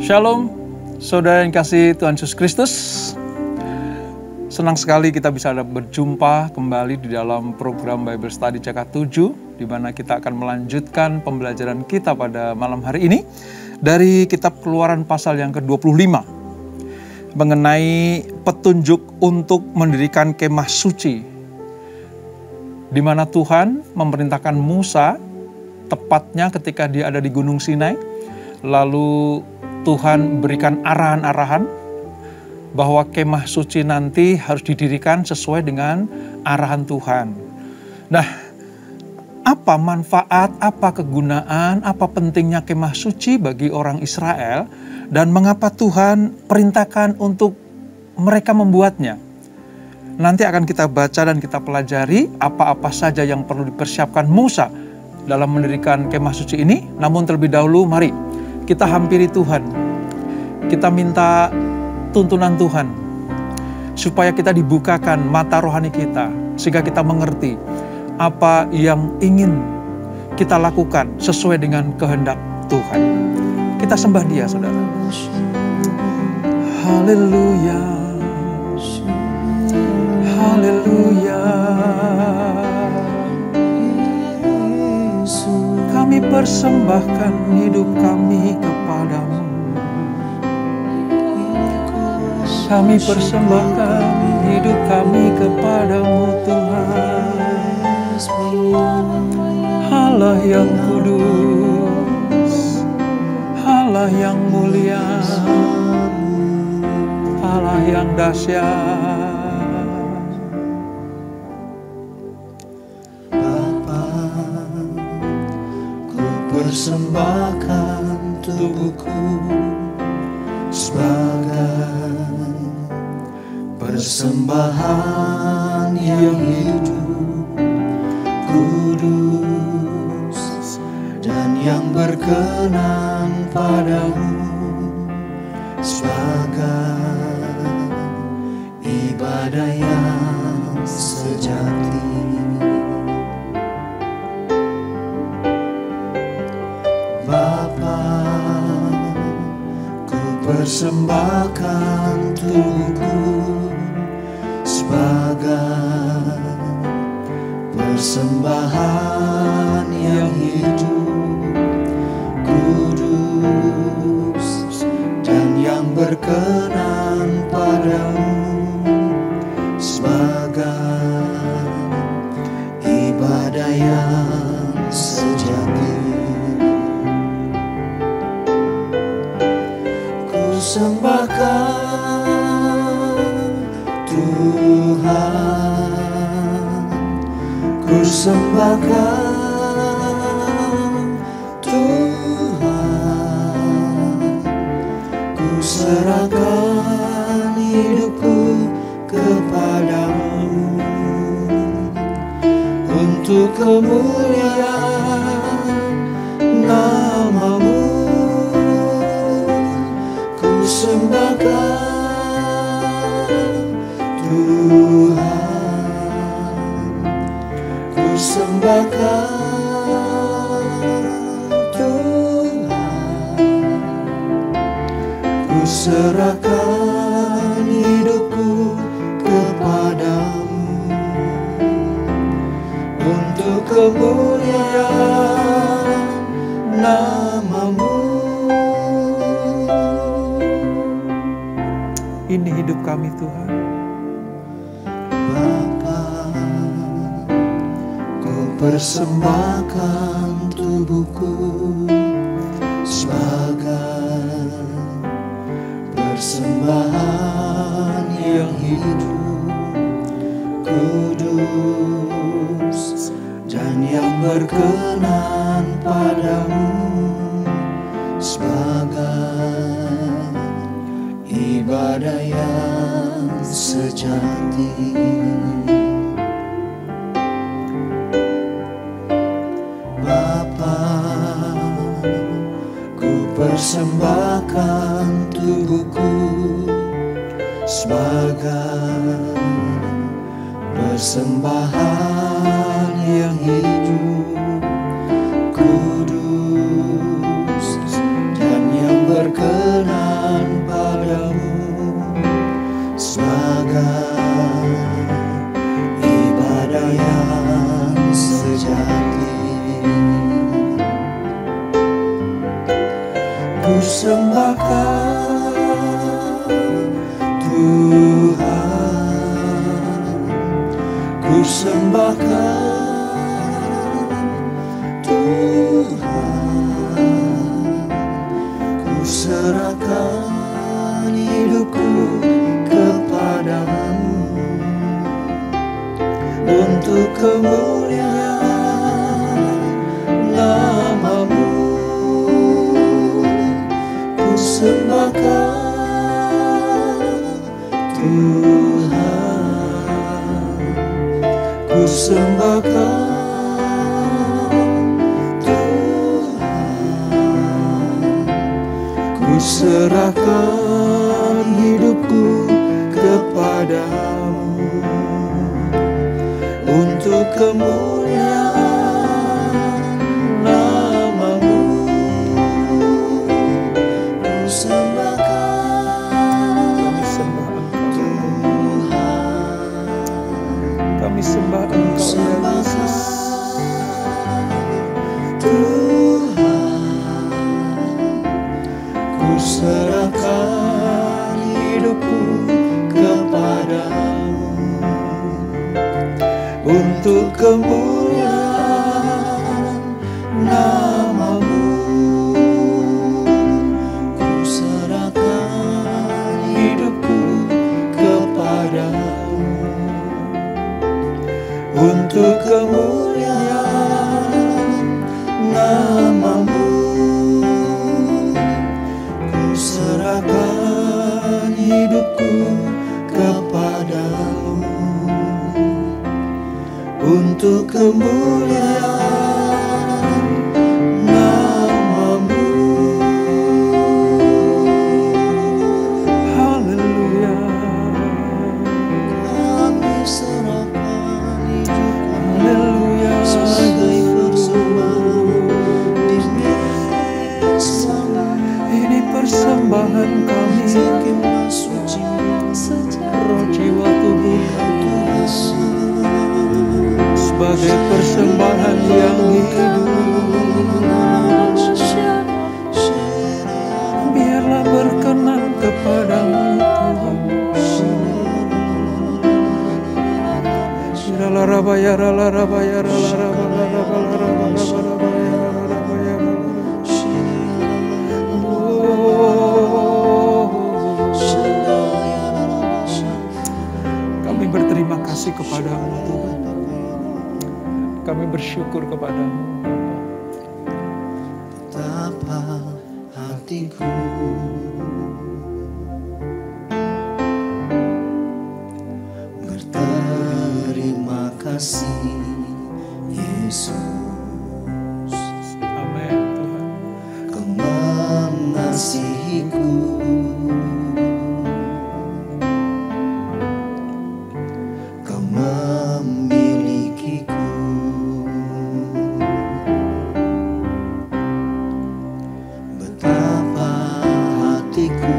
Shalom, saudara yang kasih Tuhan Yesus Kristus. Senang sekali kita bisa berjumpa kembali di dalam program Bible Study CK7, di mana kita akan melanjutkan pembelajaran kita pada malam hari ini dari kitab Keluaran pasal yang ke-25 mengenai petunjuk untuk mendirikan kemah suci, di mana Tuhan memerintahkan Musa tepatnya ketika dia ada di Gunung Sinai. Lalu Tuhan berikan arahan-arahan bahwa kemah suci nanti harus didirikan sesuai dengan arahan Tuhan. Nah, apa manfaat, apa kegunaan, apa pentingnya kemah suci bagi orang Israel, dan mengapa Tuhan perintahkan untuk mereka membuatnya? Nanti akan kita baca dan kita pelajari apa-apa saja yang perlu dipersiapkan Musa dalam mendirikan kemah suci ini. Namun terlebih dahulu mari kita hampiri Tuhan. Kita minta tuntunan Tuhan supaya kita dibukakan mata rohani kita, sehingga kita mengerti apa yang ingin kita lakukan sesuai dengan kehendak Tuhan. Kita sembah Dia, saudara. Haleluya, haleluya. Kami persembahkan hidup kami kepadamu. Kami persembahkan hidup kami kepadamu, Tuhan. Allah yang kudus, Allah yang mulia, Allah yang dahsyat. Persembahkan tubuhku sebagai persembahan yang hidup, kudus, dan yang berkenan padamu, sebagai ibadah yang sejati. Bapa, ku persembahkan tubuhku sebagai persembahan yang hidup, kudus, dan yang berkenan padamu, sebagai ibadah yang sejati. Sembahkan Tuhan, ku sembahkan Tuhan, ku serahkan hidupku kepadamu untuk kemuliaan nama-Mu. Sembahkan Tuhan, ku sembahkan Tuhan, ku serahkan hidupku kepadamu untuk kemuliaan nama-Mu. Ini hidup kami, Tuhan. Bapa, ku persembahkan tubuhku sebagai persembahan yang hidup, kudus, dan yang berkenan padamu, sebagai ibadah yang sejati. Bapa, ku persembahkan tubuhku sebagai persembahan yang hidup, kudus, dan yang berkenan ku sembahkan Tuhan, ku sembahkan Tuhan, ku serahkan hidupku kepadamu untuk kemuliaan nama-Mu. Ku sembahkan Tuhan, ku sembahkan Tuhan, ku serahkan hidupku kepadamu untuk kemuliaan nama-Mu. Ku sembahkan Kami sembah Engkau, ya Yesus. Tuhan, ku serahkan hidupku kepadamu untuk kemuliaan nama-Mu. Ku serahkan hidupku kepadamu untuk kemuliaan nama-Mu. Ku serahkan hidupku kepadamu untuk kemuliaan nama-Mu. Haleluya. Kami serahkan hidupku Haleluya. sebagai persembahan bersama. Ini persembahan kami, Kemah suci roh jiwa tubuh kami, sebagai persembahan yang hidup. Biarlah berkenan kepadamu Tuhan. Shiralarabaya, ralarabaya, ralarabaya, ralarabaya, ralarabaya, ralarabaya. Kami berterima kasih kepadamu Tuhan. Kami bersyukur kepadamu Bapa. Betapa hatiku berterima kasih Yesus. Amin Tuhan. Kau mengasihiku, Kau memilikiku. Betapa hatiku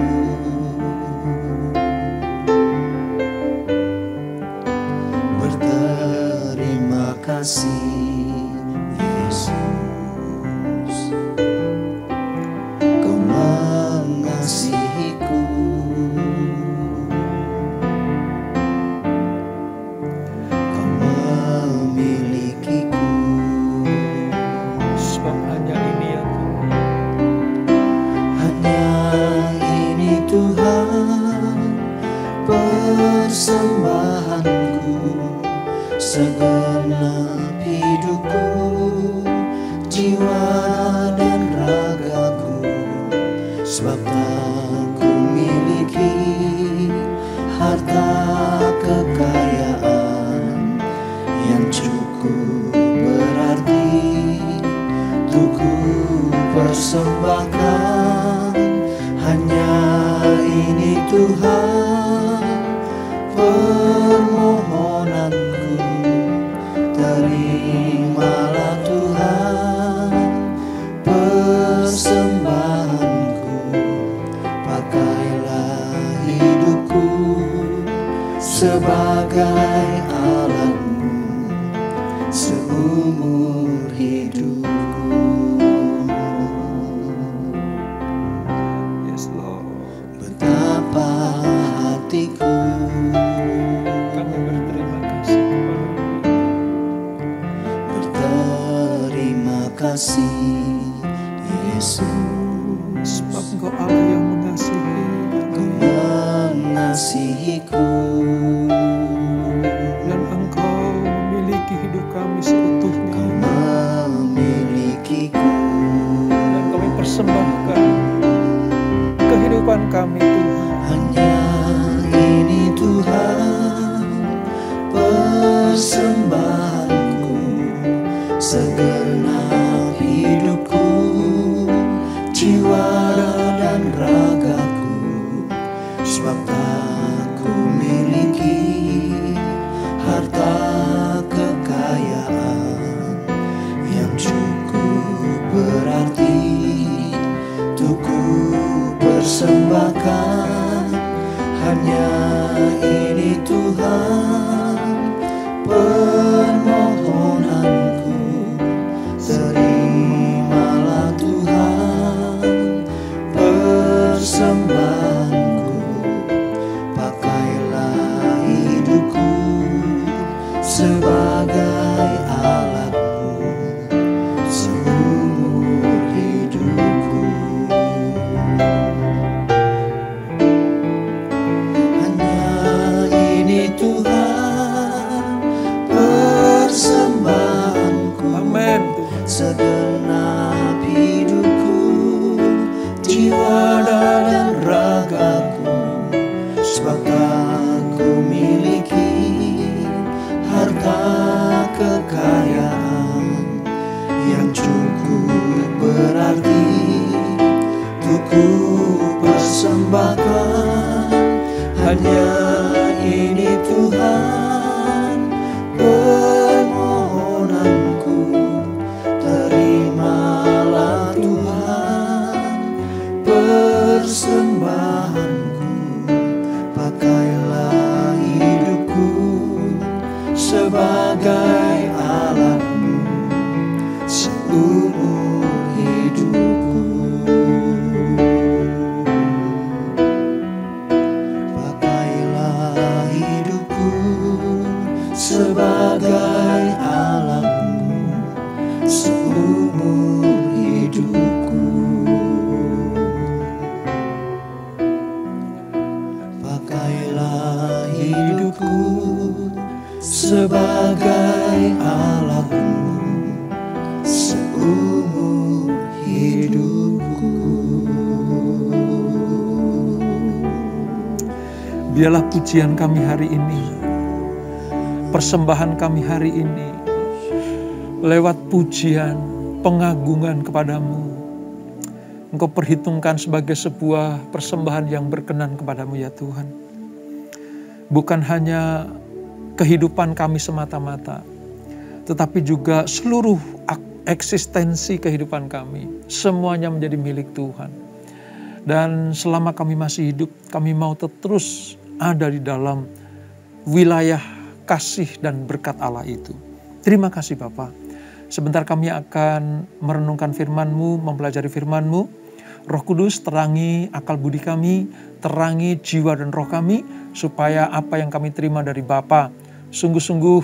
berterima kasih Yesus. Kau mengasihiku, Kau memilikiku. Sebab hanya ini ya Tuhan. Hanya ini Tuhan persembahanku, segenap hidupku, jiwa dan ragaku. Sebab tak ku miliki harta kekayaan yang cukup berarti untuk ku persembahkan. Hanya ini Tuhan permohonanku. Terimalah Tuhan persembahanku. Pakailah hidupku sebagai alatmu seumur hidupku. Sebab Engkau Allah yang mengasihi. Kau mengasihiku, Dan Engkau memiliki hidup kami seutuhnya. Kau memilikiku, Dan kami persembahkan kehidupan kami Tuhan. hanya ini Tuhan persembahanku, segenap hidupku, jiwa dan ragaku, sebab tak ku miliki harta kekayaan yang cukup berarti untuk ku persembahkan. Hanya ini Tuhan permohonanku, terimalah Tuhan persembahanku, pakailah hidupku sebagai alatmu seumur hidupku. Hanya ini Tuhan persembahanku, Amin Tuhan. segenap hidupku, jiwa dan ragaku, sebab tak ku miliki harta kekayaan yang cukup berarti untuk ku persembahkan. Hanya ini Tuhan permohonanku, terimalah Tuhan persembahanku, pakailah hidupku sebagai alatmu seumur hidupku. Pakailah hidupku sebagai alatmu seumur hidupku. Pakailah hidupku sebagai alatmu seumur hidupku. Biarlah pujian kami hari ini, persembahan kami hari ini, lewat pujian, pengagungan kepadamu, Engkau perhitungkan sebagai sebuah persembahan yang berkenan kepadamu ya Tuhan. Bukan hanya kehidupan kami semata-mata, tetapi juga seluruh eksistensi kehidupan kami, semuanya menjadi milik Tuhan. Dan selama kami masih hidup, kami mau terus ada di dalam wilayah kasih dan berkat Allah itu. Terima kasih Bapa. Sebentar kami akan merenungkan firman-Mu, mempelajari firman-Mu. Roh Kudus terangi akal budi kami, terangi jiwa dan roh kami, supaya apa yang kami terima dari Bapa sungguh-sungguh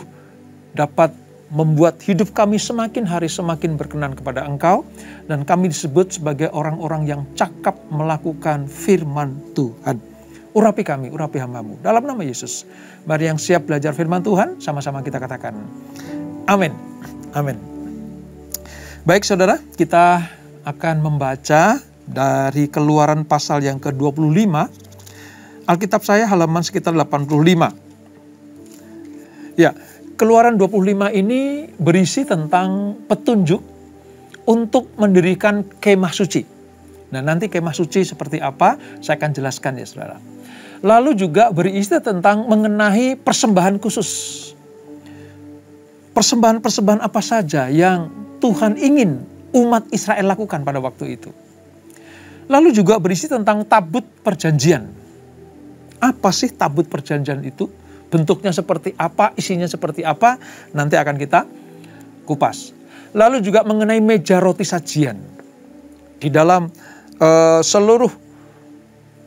dapat membuat hidup kami semakin hari semakin berkenan kepada Engkau, dan kami disebut sebagai orang-orang yang cakap melakukan firman Tuhan. Urapi kami, urapi hamba-Mu. Dalam nama Yesus, mari yang siap belajar firman Tuhan, sama-sama kita katakan, amin. Amin. Baik saudara, kita akan membaca dari Keluaran pasal yang ke-25. Alkitab saya halaman sekitar 85. Ya, Keluaran 25 ini berisi tentang petunjuk untuk mendirikan kemah suci. Nah, nanti kemah suci seperti apa, saya akan jelaskan ya saudara. Lalu juga berisi tentang mengenai persembahan khusus. Persembahan-persembahan apa saja yang Tuhan ingin umat Israel lakukan pada waktu itu. Lalu juga berisi tentang tabut perjanjian. Apa sih tabut perjanjian itu? Bentuknya seperti apa, isinya seperti apa, nanti akan kita kupas. Lalu juga mengenai meja roti sajian. Di dalam seluruh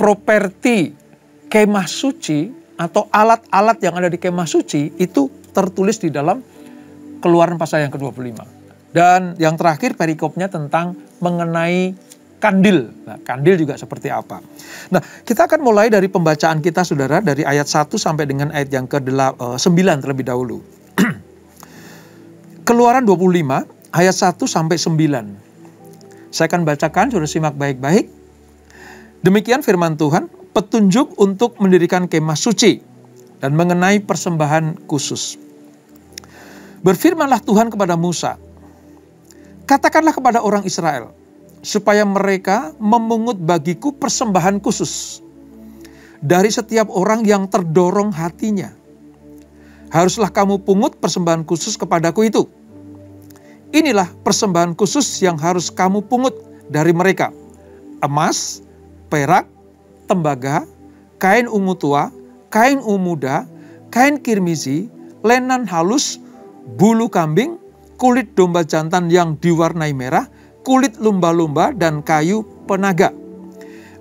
properti kemah suci atau alat-alat yang ada di kemah suci itu tertulis di dalam Keluaran pasal yang ke-25. Dan yang terakhir perikopnya tentang mengenai kandil. Nah, kandil juga seperti apa. Nah, kita akan mulai dari pembacaan kita saudara, dari ayat 1 sampai dengan ayat yang ke-9 terlebih dahulu. Keluaran 25 ayat 1 sampai 9. Saya akan bacakan, saudara simak baik-baik. Demikian firman Tuhan, petunjuk untuk mendirikan kemah suci dan mengenai persembahan khusus. Berfirmanlah Tuhan kepada Musa, katakanlah kepada orang Israel, supaya mereka memungut bagiku persembahan khusus dari setiap orang yang terdorong hatinya. Haruslah kamu pungut persembahan khusus kepadaku itu. Inilah persembahan khusus yang harus kamu pungut dari mereka. Emas, perak, tembaga, kain ungu tua, kain ungu muda, kain kirmizi, lenan halus, bulu kambing, kulit domba jantan yang diwarnai merah, kulit lumba-lumba dan kayu penaga.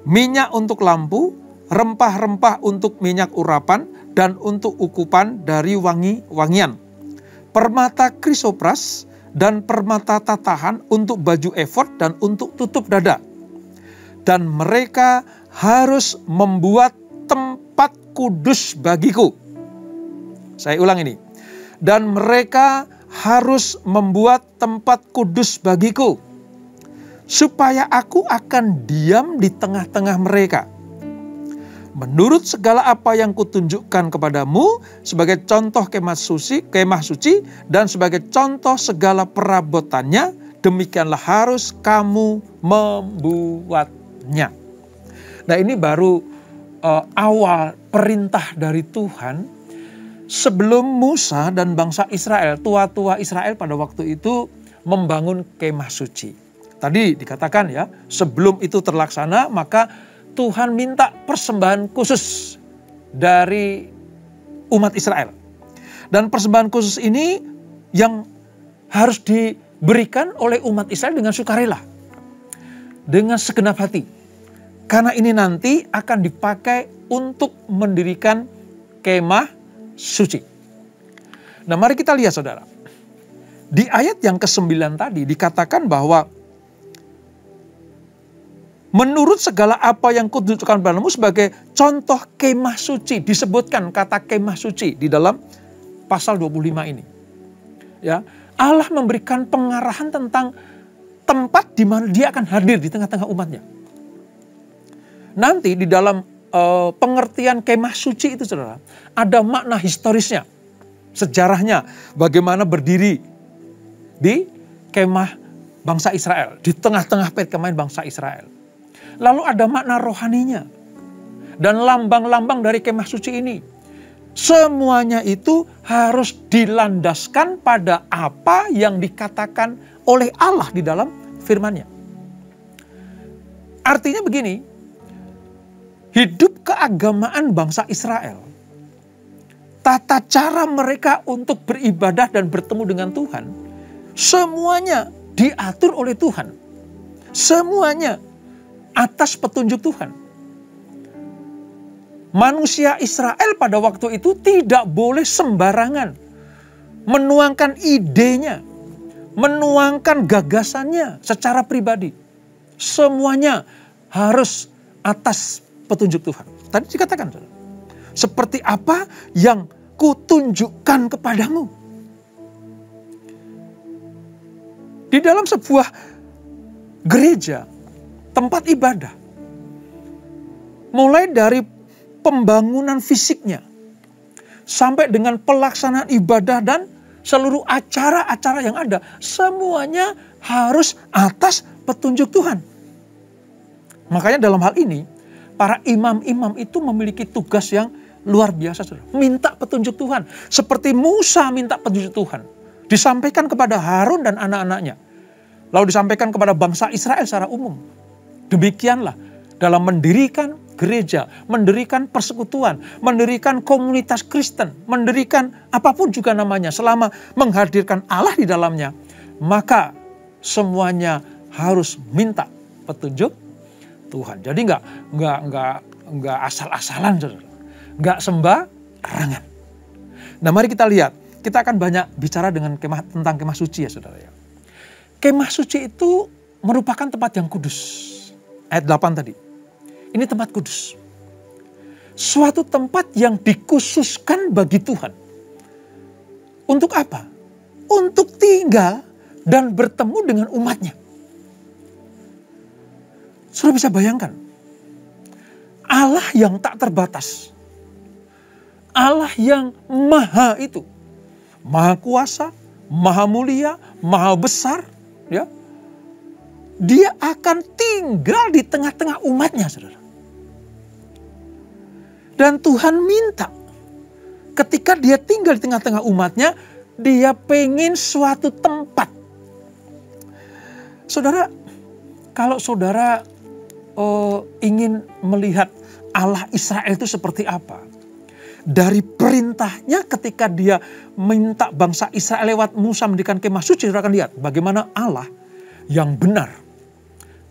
Minyak untuk lampu, rempah-rempah untuk minyak urapan dan untuk ukupan dari wangi-wangian. Permata krisopras dan permata tatahan untuk baju efod dan untuk tutup dada. Dan mereka harus membuat tempat kudus bagiku. Saya ulang ini. Dan mereka harus membuat tempat kudus bagiku, supaya aku akan diam di tengah-tengah mereka. Menurut segala apa yang kutunjukkan kepadamu sebagai contoh kemah suci dan sebagai contoh segala perabotannya, demikianlah harus kamu membuatnya. Nah, ini baru awal perintah dari Tuhan. Sebelum Musa dan bangsa Israel, tua-tua Israel pada waktu itu membangun kemah suci. Tadi dikatakan ya, sebelum itu terlaksana maka Tuhan minta persembahan khusus dari umat Israel. Dan persembahan khusus ini yang harus diberikan oleh umat Israel dengan sukarela, dengan segenap hati. Karena ini nanti akan dipakai untuk mendirikan kemah suci. Nah, mari kita lihat saudara. Di ayat yang ke-9 tadi dikatakan bahwa menurut segala apa yang kutunjukkan padamu sebagai contoh kemah suci. Disebutkan kata kemah suci di dalam pasal 25 ini. Ya, Allah memberikan pengarahan tentang tempat di mana dia akan hadir di tengah-tengah umatnya. Nanti di dalam pengertian kemah suci itu saudara, ada makna historisnya, sejarahnya, bagaimana berdiri di kemah bangsa Israel, di tengah-tengah perkemahan bangsa Israel. Lalu ada makna rohaninya dan lambang-lambang dari kemah suci ini. Semuanya itu harus dilandaskan pada apa yang dikatakan oleh Allah di dalam firman-Nya. Artinya begini, hidup keagamaan bangsa Israel, tata cara mereka untuk beribadah dan bertemu dengan Tuhan, semuanya diatur oleh Tuhan. Semuanya atas petunjuk Tuhan. Manusia Israel pada waktu itu tidak boleh sembarangan menuangkan idenya, menuangkan gagasannya secara pribadi. Semuanya harus atas petunjuk Tuhan. Tadi dikatakan, seperti apa yang kutunjukkan kepadamu. Di dalam sebuah gereja, tempat ibadah, mulai dari pembangunan fisiknya, sampai dengan pelaksanaan ibadah dan seluruh acara-acara yang ada, semuanya harus atas petunjuk Tuhan. Makanya dalam hal ini, para imam-imam itu memiliki tugas yang luar biasa, saudara. Minta petunjuk Tuhan. Seperti Musa minta petunjuk Tuhan. Disampaikan kepada Harun dan anak-anaknya. Lalu disampaikan kepada bangsa Israel secara umum. Demikianlah dalam mendirikan gereja, mendirikan persekutuan, mendirikan komunitas Kristen, mendirikan apapun juga namanya, selama menghadirkan Allah di dalamnya, maka semuanya harus minta petunjuk Tuhan. Jadi nggak asal-asalan, saudara. Nggak sembarangan. Nah, mari kita lihat. Kita akan banyak bicara tentang kemah suci ya, saudara ya. Kemah suci itu merupakan tempat yang kudus. ayat 8 tadi. Ini tempat kudus. Suatu tempat yang dikhususkan bagi Tuhan. Untuk apa? Untuk tinggal dan bertemu dengan umatnya. Sudah bisa bayangkan. Allah yang tak terbatas. Allah yang maha itu. Maha kuasa, maha mulia, maha besar. Ya. Dia akan tinggal di tengah-tengah umatnya, saudara. Dan Tuhan minta ketika dia tinggal di tengah-tengah umatnya, dia pengen suatu tempat. Saudara, kalau saudara ingin melihat Allah Israel itu seperti apa? Dari perintahnya ketika dia minta bangsa Israel lewat Musa mendirikan kemah suci, saudara akan lihat bagaimana Allah yang benar.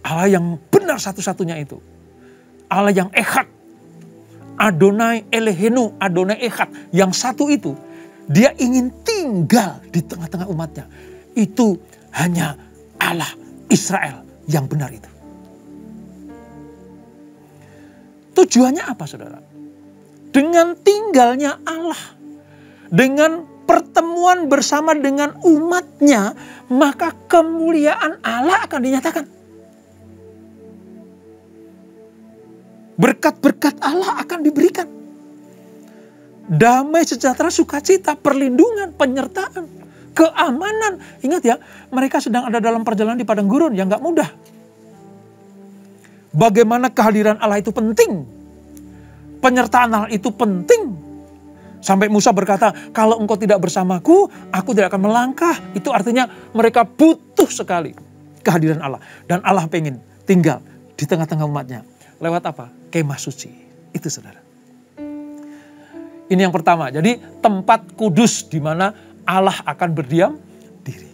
Allah yang benar satu-satunya itu. Allah yang Echad. Adonai Elohenu, Adonai Echad. Yang satu itu, dia ingin tinggal di tengah-tengah umatnya. Itu hanya Allah Israel yang benar itu. Tujuannya apa, saudara? Dengan tinggalnya Allah, dengan pertemuan bersama dengan umatnya, maka kemuliaan Allah akan dinyatakan. Berkat-berkat Allah akan diberikan. Damai, sejahtera, sukacita, perlindungan, penyertaan, keamanan. Ingat ya, mereka sedang ada dalam perjalanan di padang gurun yang gak mudah. Bagaimana kehadiran Allah itu penting. Penyertaan Allah itu penting. Sampai Musa berkata, kalau engkau tidak bersamaku, aku tidak akan melangkah. Itu artinya mereka butuh sekali kehadiran Allah. Dan Allah pengen tinggal di tengah-tengah umatnya. Lewat apa? Kemah suci. Itu, saudara. Ini yang pertama. Jadi tempat kudus di mana Allah akan berdiam diri.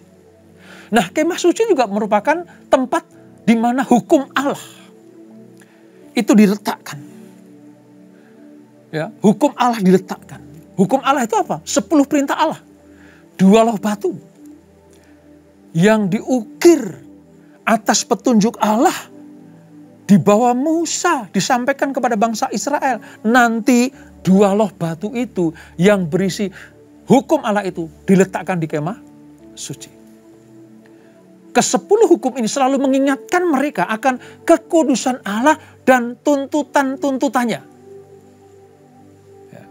Nah, kemah suci juga merupakan tempat di mana hukum Allah itu diletakkan. Ya, hukum Allah diletakkan. Hukum Allah itu apa? 10 perintah Allah. 2 loh batu yang diukir atas petunjuk Allah di bawah Musa disampaikan kepada bangsa Israel. Nanti 2 loh batu itu yang berisi hukum Allah itu diletakkan di kemah suci. Ke-10 hukum ini selalu mengingatkan mereka akan kekudusan Allah dan tuntutan-tuntutannya. Ya.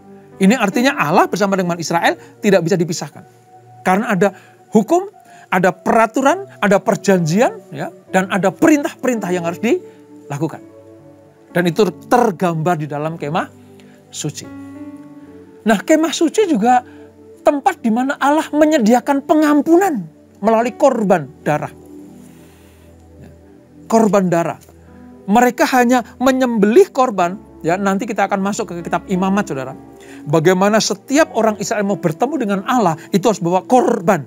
Ini artinya Allah bersama dengan Israel tidak bisa dipisahkan. Karena ada hukum, ada peraturan, ada perjanjian, ya, dan ada perintah-perintah yang harus dilakukan. Dan itu tergambar di dalam kemah suci. Nah, kemah suci juga tempat di mana Allah menyediakan pengampunan melalui korban darah. Korban darah. Mereka hanya menyembelih korban, ya, nanti kita akan masuk ke kitab Imamat, saudara. Bagaimana setiap orang Israel mau bertemu dengan Allah, itu harus bawa korban.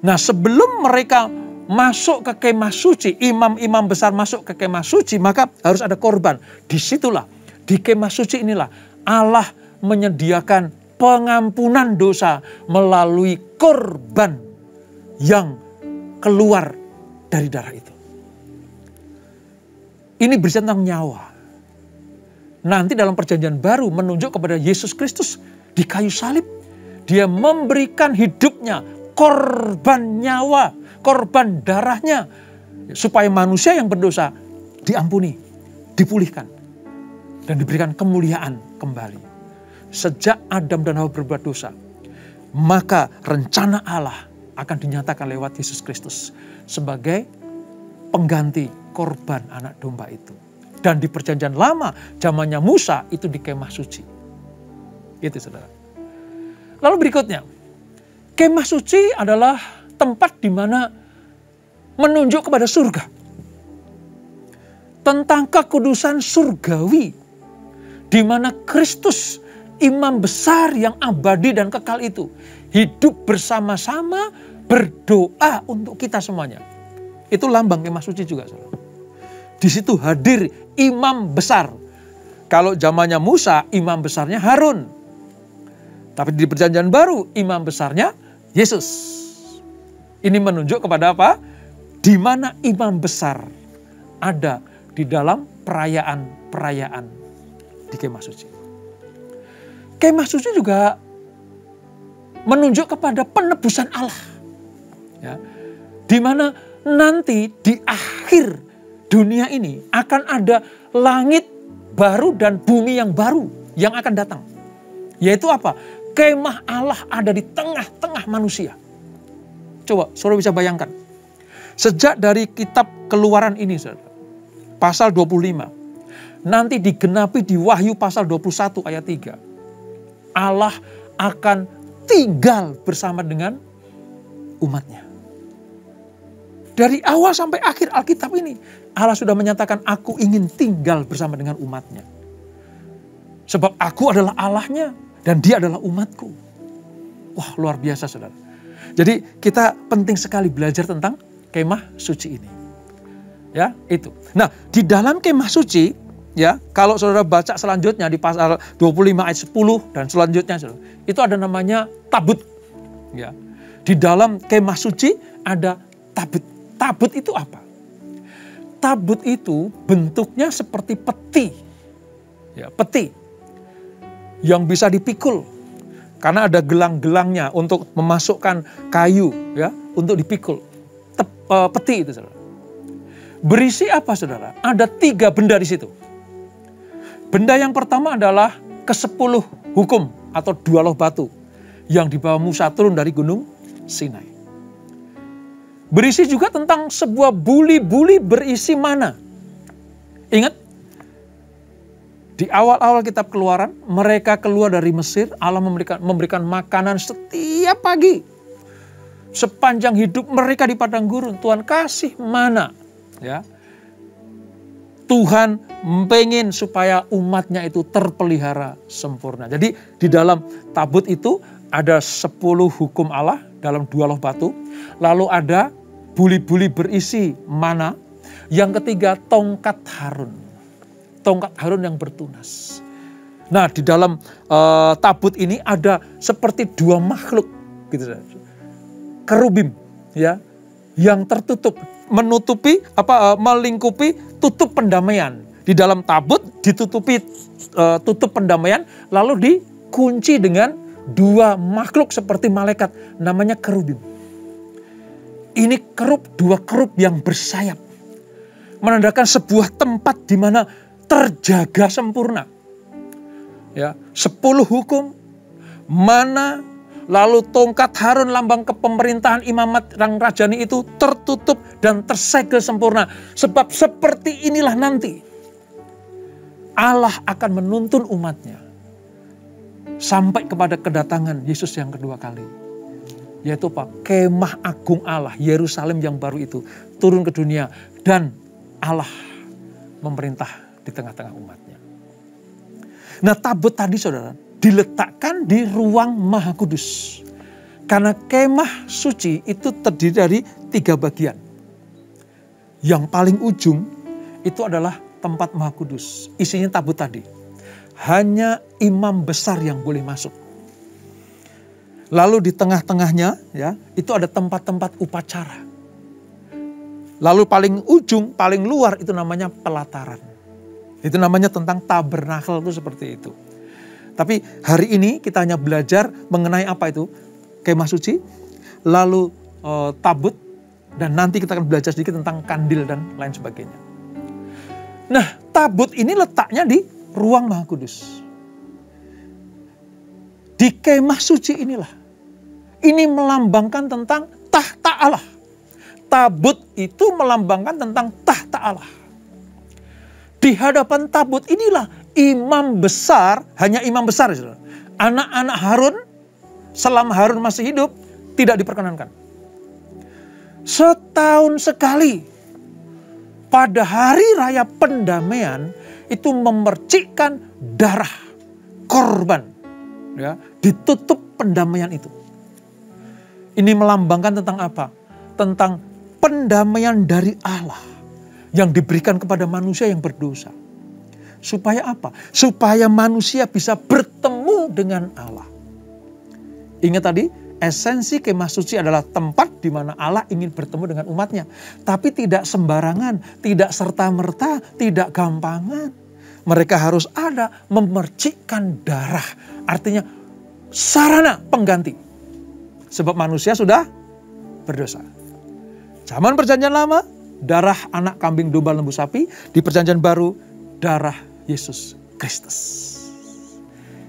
Nah, sebelum mereka masuk ke kemah suci, imam-imam besar masuk ke kemah suci, maka harus ada korban. Disitulah, di kemah suci inilah Allah menyediakan pengampunan dosa melalui korban yang keluar dari darah itu. Ini berisi tentang nyawa. Nanti dalam perjanjian baru menunjuk kepada Yesus Kristus di kayu salib. Dia memberikan hidupnya, korban nyawa, korban darahnya. Supaya manusia yang berdosa diampuni, dipulihkan. Dan diberikan kemuliaan kembali. Sejak Adam dan Hawa berbuat dosa, maka rencana Allah akan dinyatakan lewat Yesus Kristus sebagai pengganti korban anak domba itu. Dan di perjanjian lama, zamannya Musa, itu di kemah suci. Itu, saudara. Lalu berikutnya, kemah suci adalah tempat di mana menunjuk kepada surga. Tentang kekudusan surgawi. Di mana Kristus, imam besar yang abadi dan kekal itu, hidup bersama-sama berdoa untuk kita semuanya. Itu lambang kemah suci juga, saudara. Di situ hadir imam besar. Kalau zamannya Musa, imam besarnya Harun. Tapi di perjanjian baru, imam besarnya Yesus. Ini menunjuk kepada apa? Di mana imam besar ada di dalam perayaan-perayaan di Kemah Suci. Kemah Suci juga menunjuk kepada penebusan Allah. Ya, di mana nanti di akhir dunia ini akan ada langit baru dan bumi yang baru yang akan datang. Yaitu apa? Kemah Allah ada di tengah-tengah manusia. Coba saudara bisa bayangkan. Sejak dari kitab Keluaran ini, saudara, pasal 25. Nanti digenapi di Wahyu pasal 21 ayat 3. Allah akan tinggal bersama dengan umatnya. Dari awal sampai akhir Alkitab ini, Allah sudah menyatakan, aku ingin tinggal bersama dengan umatnya. Sebab aku adalah Allahnya dan dia adalah umatku. Wah, luar biasa saudara. Jadi kita penting sekali belajar tentang Kemah Suci ini. Ya, itu. Nah, di dalam Kemah Suci, ya, kalau saudara baca selanjutnya di pasal 25 ayat 10 dan selanjutnya, saudara, itu ada namanya tabut. Ya. Di dalam Kemah Suci ada tabut. Tabut itu apa? Tabut itu bentuknya seperti peti. Ya, peti yang bisa dipikul. Karena ada gelang-gelangnya untuk memasukkan kayu, ya, untuk dipikul. Peti itu, saudara. Berisi apa, saudara? Ada 3 benda di situ. Benda yang pertama adalah ke-10 hukum atau 2 loh batu yang dibawa Musa turun dari gunung Sinai. Berisi juga tentang sebuah buli-buli berisi mana. Ingat, di awal-awal kitab Keluaran, mereka keluar dari Mesir, Allah memberikan makanan setiap pagi. Sepanjang hidup mereka di padang gurun, Tuhan kasih mana. Ya. Tuhan pengen supaya umatnya itu terpelihara sempurna. Jadi di dalam tabut itu ada 10 hukum Allah dalam 2 loh batu. Lalu ada buli-buli berisi mana. Yang ketiga tongkat Harun. Tongkat Harun yang bertunas. Nah, di dalam tabut ini ada seperti 2 makhluk gitu. Kerubim, ya, yang tertutup, melingkupi tutup pendamaian. Di dalam tabut ditutupi tutup pendamaian, lalu dikunci dengan 2 makhluk seperti malaikat, namanya kerubim. Ini 2 kerub yang bersayap, menandakan sebuah tempat di mana terjaga sempurna. Ya, 10 hukum, mana, lalu tongkat Harun lambang kepemerintahan imamat yang rajani itu tertutup dan tersegel sempurna. Sebab seperti inilah nanti Allah akan menuntun umatnya sampai kepada kedatangan Yesus yang kedua kali. Yaitu apa? Kemah agung Allah, Yerusalem yang baru itu turun ke dunia dan Allah memerintah di tengah-tengah umatnya. Nah, tabut tadi, saudara, diletakkan di ruang Maha Kudus. Karena Kemah Suci itu terdiri dari 3 bagian. Yang paling ujung itu adalah tempat Maha Kudus. Isinya tabut tadi. Hanya imam besar yang boleh masuk. Lalu di tengah-tengahnya, ya, itu ada tempat-tempat upacara. Lalu paling ujung, paling luar itu namanya pelataran. Itu namanya tentang tabernakel, itu seperti itu. Tapi hari ini kita hanya belajar mengenai apa itu Kemah Suci, lalu tabut, dan nanti kita akan belajar sedikit tentang kandil dan lain sebagainya. Nah, tabut ini letaknya di ruang Maha Kudus. Di Kemah Suci inilah. Ini melambangkan tentang tahta Allah. Tabut itu melambangkan tentang tahta Allah. Di hadapan tabut inilah imam besar, hanya imam besar. Anak-anak Harun, selama Harun masih hidup, tidak diperkenankan. Setahun sekali, pada hari raya pendamaian, itu memercikkan darah korban. Ya, ditutup pendamaian itu. Ini melambangkan tentang apa? Tentang pendamaian dari Allah yang diberikan kepada manusia yang berdosa. Supaya apa? Supaya manusia bisa bertemu dengan Allah. Ingat tadi, Esensi kemah suci adalah tempat di mana Allah ingin bertemu dengan umatnya. Tapi tidak sembarangan, tidak serta-merta, tidak gampangan. Mereka harus ada memercikkan darah. Artinya sarana pengganti. Sebab manusia sudah berdosa. Zaman perjanjian lama, darah anak kambing, domba, lembu, sapi. Di perjanjian baru, darah Yesus Kristus.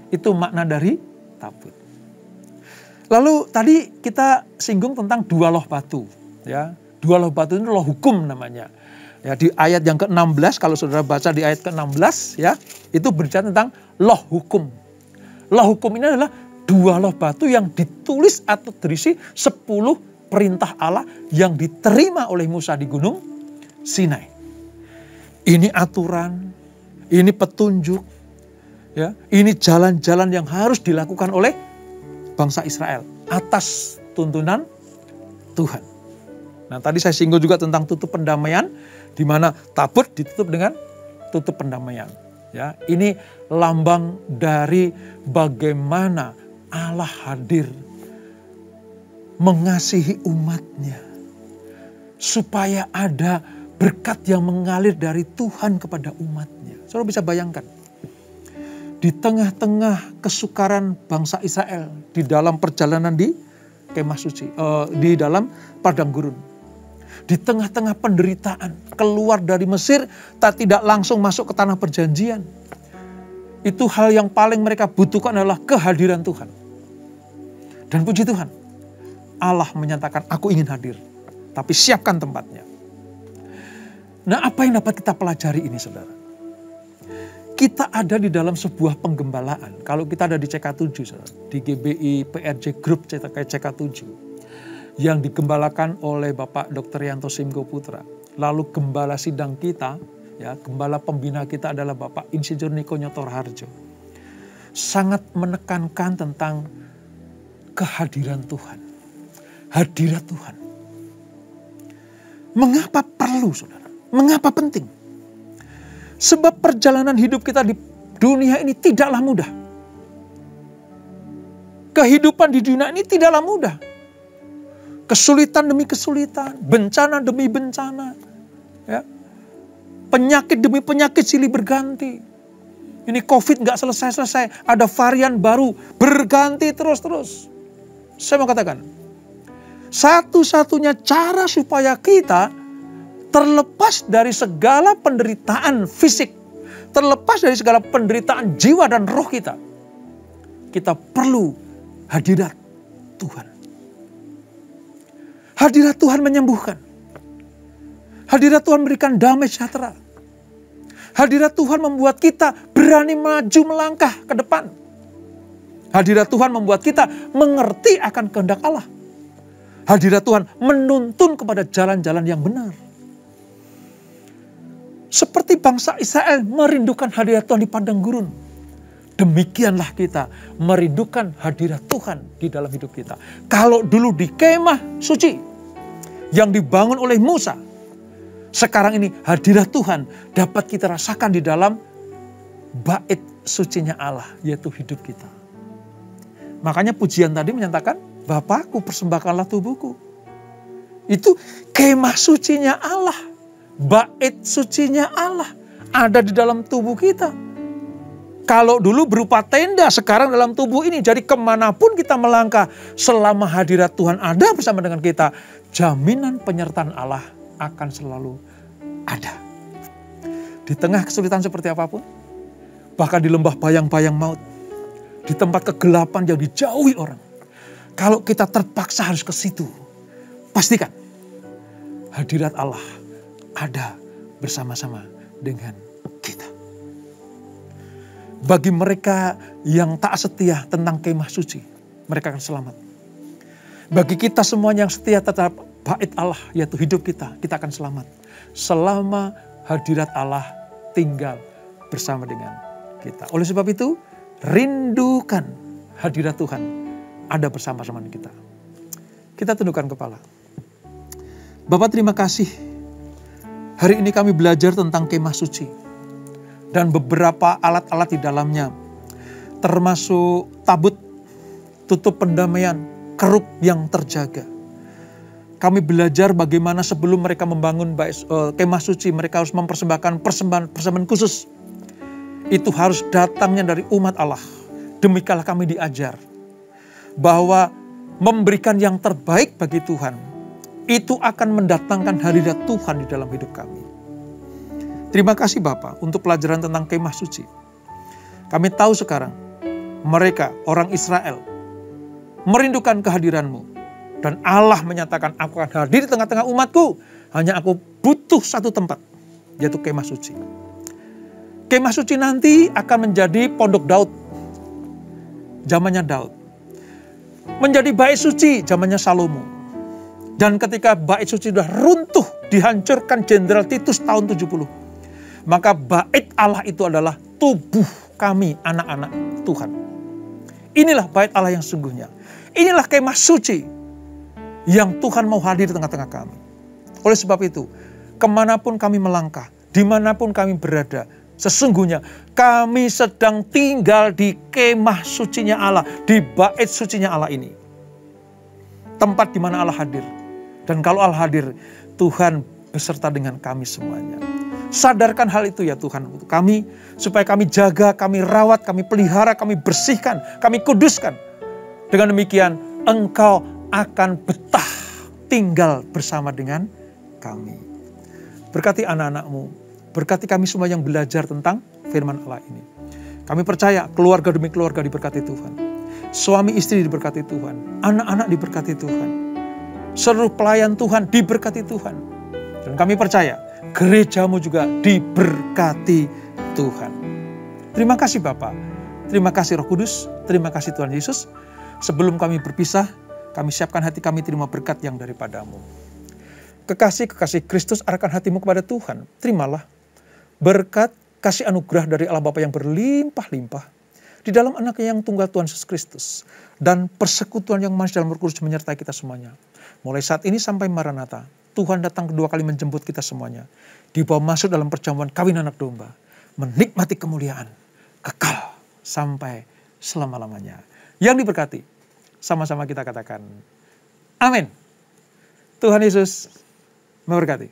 Itu makna dari tabut. Lalu tadi kita singgung tentang dua loh batu. Ya, dua loh batu ini loh hukum namanya. Ya, di ayat yang ke-16, kalau saudara baca di ayat ke-16, ya, itu berbicara tentang loh hukum. Loh hukum ini adalah dua loh batu yang ditulis atau berisi 10 perintah Allah yang diterima oleh Musa di Gunung Sinai. Ini aturan, ini petunjuk, ya, ini jalan-jalan yang harus dilakukan oleh bangsa Israel atas tuntunan Tuhan. Nah, tadi saya singgung juga tentang tutup pendamaian, di mana tabut ditutup dengan tutup pendamaian. Ya, ini lambang dari bagaimana Allah hadir mengasihi umatnya, supaya ada berkat yang mengalir dari Tuhan kepada umatnya. Saudara bisa bayangkan, di tengah-tengah kesukaran bangsa Israel di dalam perjalanan di kemah suci, di dalam padang gurun. Di tengah-tengah penderitaan, keluar dari Mesir, tidak langsung masuk ke tanah perjanjian. Itu hal yang paling mereka butuhkan adalah kehadiran Tuhan. Dan puji Tuhan, Allah menyatakan, aku ingin hadir, tapi siapkan tempatnya. Nah, apa yang dapat kita pelajari ini, saudara? Kita ada di dalam sebuah penggembalaan. Kalau kita ada di CK7, saudara, di GBI PRJ Group CK7, yang digembalakan oleh Bapak Dr. Yanto Simko Putra. Lalu gembala sidang kita, ya, gembala pembina kita adalah Bapak Insinyur Niko Nyotor Harjo. Sangat menekankan tentang kehadiran Tuhan. Hadirat Tuhan. Mengapa perlu, saudara? Mengapa penting? Sebab perjalanan hidup kita di dunia ini tidaklah mudah. Kehidupan di dunia ini tidaklah mudah. Kesulitan demi kesulitan, bencana demi bencana, ya. Penyakit demi penyakit silih berganti. Ini COVID nggak selesai-selesai, ada varian baru berganti terus-terus. Saya mau katakan, satu-satunya cara supaya kita terlepas dari segala penderitaan fisik, terlepas dari segala penderitaan jiwa dan roh kita, kita perlu hadirat Tuhan. Hadirat Tuhan menyembuhkan. Hadirat Tuhan memberikan damai sejahtera. Hadirat Tuhan membuat kita berani maju melangkah ke depan. Hadirat Tuhan membuat kita mengerti akan kehendak Allah. Hadirat Tuhan menuntun kepada jalan-jalan yang benar. Seperti bangsa Israel merindukan hadirat Tuhan di padang gurun. Demikianlah kita merindukan hadirat Tuhan di dalam hidup kita. Kalau dulu di kemah suci yang dibangun oleh Musa, sekarang ini hadirat Tuhan dapat kita rasakan di dalam bait sucinya Allah, yaitu hidup kita. Makanya pujian tadi menyatakan, Bapakku persembahkanlah tubuhku. Itu kemah sucinya Allah, bait sucinya Allah ada di dalam tubuh kita. Kalau dulu berupa tenda, sekarang dalam tubuh ini. Jadi kemanapun kita melangkah, selama hadirat Tuhan ada bersama dengan kita, jaminan penyertaan Allah akan selalu ada. Di tengah kesulitan seperti apapun, bahkan di lembah bayang-bayang maut, di tempat kegelapan yang dijauhi orang, kalau kita terpaksa harus ke situ, pastikan hadirat Allah ada bersama-sama dengan kita. Bagi mereka yang tak setia tentang kemah suci, mereka akan selamat. Bagi kita semuanya yang setia terhadap bait Allah, yaitu hidup kita, kita akan selamat. Selama hadirat Allah tinggal bersama dengan kita. Oleh sebab itu, rindukan hadirat Tuhan ada bersama-sama dengan kita. Kita tundukkan kepala. Bapak, terima kasih. Hari ini kami belajar tentang kemah suci dan beberapa alat-alat di dalamnya, termasuk tabut, tutup pendamaian, keruk yang terjaga. Kami belajar bagaimana sebelum mereka membangun kemah suci, mereka harus mempersembahkan persembahan khusus. Itu harus datangnya dari umat Allah. Demikianlah kami diajar bahwa memberikan yang terbaik bagi Tuhan, itu akan mendatangkan hadirat Tuhan di dalam hidup kami. Terima kasih Bapak untuk pelajaran tentang kemah suci. Kami tahu sekarang, mereka, orang Israel, merindukan kehadiran-Mu. Dan Allah menyatakan, aku akan hadir di tengah-tengah umatku. Hanya aku butuh satu tempat, yaitu kemah suci. Kemah suci nanti akan menjadi pondok Daud. Zamannya Daud. Menjadi bait suci, zamannya Salomo. Dan ketika bait suci sudah runtuh, dihancurkan Jenderal Titus tahun 70. Maka bait Allah itu adalah tubuh kami, anak-anak Tuhan. Inilah bait Allah yang sungguhnya. Inilah kemah suci yang Tuhan mau hadir di tengah-tengah kami. Oleh sebab itu, kemanapun kami melangkah, dimanapun kami berada, sesungguhnya kami sedang tinggal di kemah sucinya Allah, di bait sucinya Allah ini. Tempat di mana Allah hadir. Dan kalau Allah hadir, Tuhan beserta dengan kami semuanya. Sadarkan hal itu ya Tuhan untuk kami, supaya kami jaga, kami rawat, kami pelihara, kami bersihkan, kami kuduskan. Dengan demikian, Engkau akan betah tinggal bersama dengan kami. Berkati anak-anak-Mu, berkati kami semua yang belajar tentang firman Allah ini. Kami percaya keluarga demi keluarga diberkati Tuhan. Suami istri diberkati Tuhan. Anak-anak diberkati Tuhan. Seluruh pelayan Tuhan diberkati Tuhan. Dan kami percaya gereja-Mu juga diberkati Tuhan. Terima kasih Bapa. Terima kasih Roh Kudus. Terima kasih Tuhan Yesus. Sebelum kami berpisah, kami siapkan hati kami terima berkat yang daripada-Mu. Kekasih-kekasih Kristus arahkan hatimu kepada Tuhan. Terimalah berkat kasih anugerah dari Allah Bapa yang berlimpah-limpah di dalam Anaknya yang tunggal Tuhan Yesus Kristus. Dan persekutuan yang manis dalam Roh Kudus menyertai kita semuanya. Mulai saat ini sampai Maranatha, Tuhan datang kedua kali menjemput kita semuanya. Dibawa masuk dalam perjamuan kawin anak domba. Menikmati kemuliaan kekal sampai selama-lamanya. Yang diberkati, sama-sama kita katakan, amin. Tuhan Yesus memberkati.